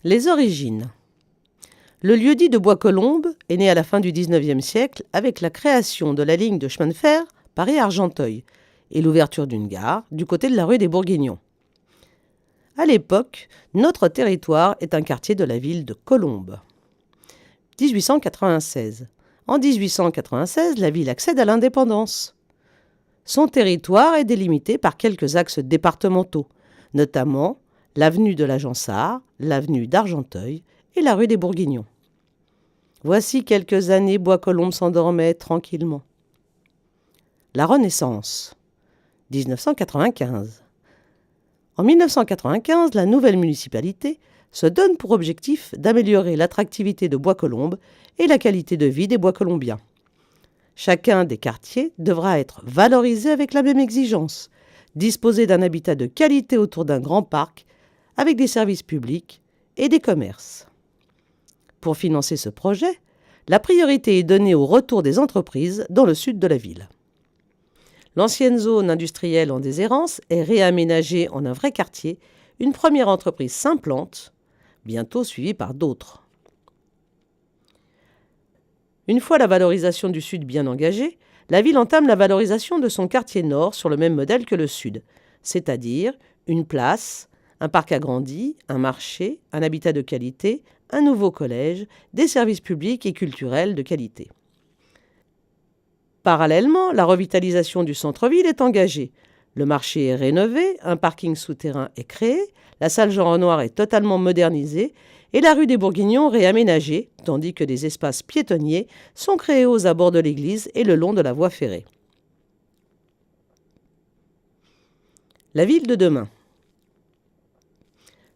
Les origines. Le lieu-dit de Bois-Colombes est né à la fin du XIXe siècle avec la création de la ligne de chemin de fer Paris-Argenteuil et l'ouverture d'une gare du côté de la rue des Bourguignons. À l'époque, notre territoire est un quartier de la ville de Colombes. 1896. En 1896, la ville accède à l'indépendance. Son territoire est délimité par quelques axes départementaux, notamment l'avenue de la Jansart, l'avenue d'Argenteuil et la rue des Bourguignons. Voici quelques années, Bois-Colombes s'endormait tranquillement. La Renaissance, 1995. En 1995, la nouvelle municipalité se donne pour objectif d'améliorer l'attractivité de Bois-Colombes et la qualité de vie des Bois-Colombiens. Chacun des quartiers devra être valorisé avec la même exigence, disposer d'un habitat de qualité autour d'un grand parc, avec des services publics et des commerces. Pour financer ce projet, la priorité est donnée au retour des entreprises dans le sud de la ville. L'ancienne zone industrielle en déshérence est réaménagée en un vrai quartier. Une première entreprise s'implante, bientôt suivie par d'autres. Une fois la valorisation du sud bien engagée, la ville entame la valorisation de son quartier nord sur le même modèle que le sud, c'est-à-dire une place, un parc agrandi, un marché, un habitat de qualité, un nouveau collège, des services publics et culturels de qualité. Parallèlement, la revitalisation du centre-ville est engagée. Le marché est rénové, un parking souterrain est créé, la salle Jean Renoir est totalement modernisée et la rue des Bourguignons réaménagée, tandis que des espaces piétonniers sont créés aux abords de l'église et le long de la voie ferrée. La ville de demain.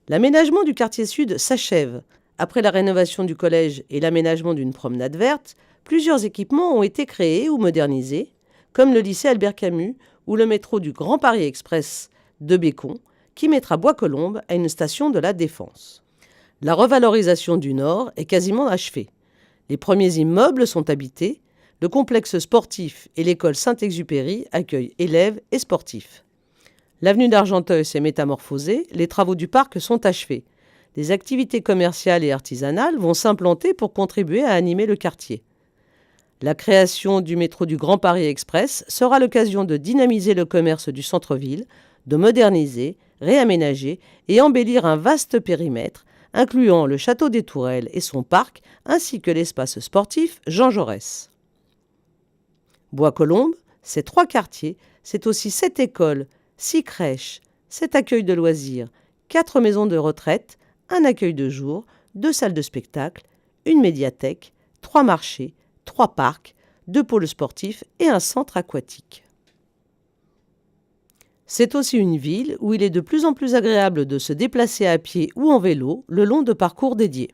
L'aménagement du quartier sud s'achève. Après la rénovation du collège et l'aménagement d'une promenade verte, plusieurs équipements ont été créés ou modernisés, comme le lycée Albert Camus ou le métro du Grand Paris Express de Bécon, qui mettra Bois-Colombes à une station de la Défense. La revalorisation du Nord est quasiment achevée. Les premiers immeubles sont habités, le complexe sportif et l'école Saint-Exupéry accueillent élèves et sportifs. L'avenue d'Argenteuil s'est métamorphosée, les travaux du parc sont achevés. Des activités commerciales et artisanales vont s'implanter pour contribuer à animer le quartier. La création du métro du Grand Paris Express sera l'occasion de dynamiser le commerce du centre-ville, de moderniser, réaménager et embellir un vaste périmètre, incluant le château des Tourelles et son parc, ainsi que l'espace sportif Jean Jaurès. Bois-Colombes, c'est 3 quartiers, c'est aussi 7 écoles, 6 crèches, 7 accueils de loisirs, 4 maisons de retraite, un accueil de jour, 2 salles de spectacle, une médiathèque, 3 marchés, 3 parcs, 2 pôles sportifs et un centre aquatique. C'est aussi une ville où il est de plus en plus agréable de se déplacer à pied ou en vélo le long de parcours dédiés.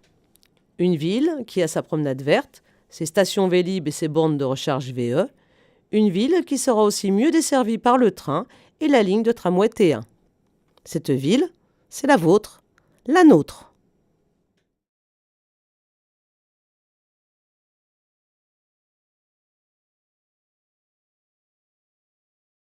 Une ville qui a sa promenade verte, ses stations Vélib et ses bornes de recharge VE. Une ville qui sera aussi mieux desservie par le train et la ligne de tramway T1. Cette ville, c'est la vôtre, la nôtre.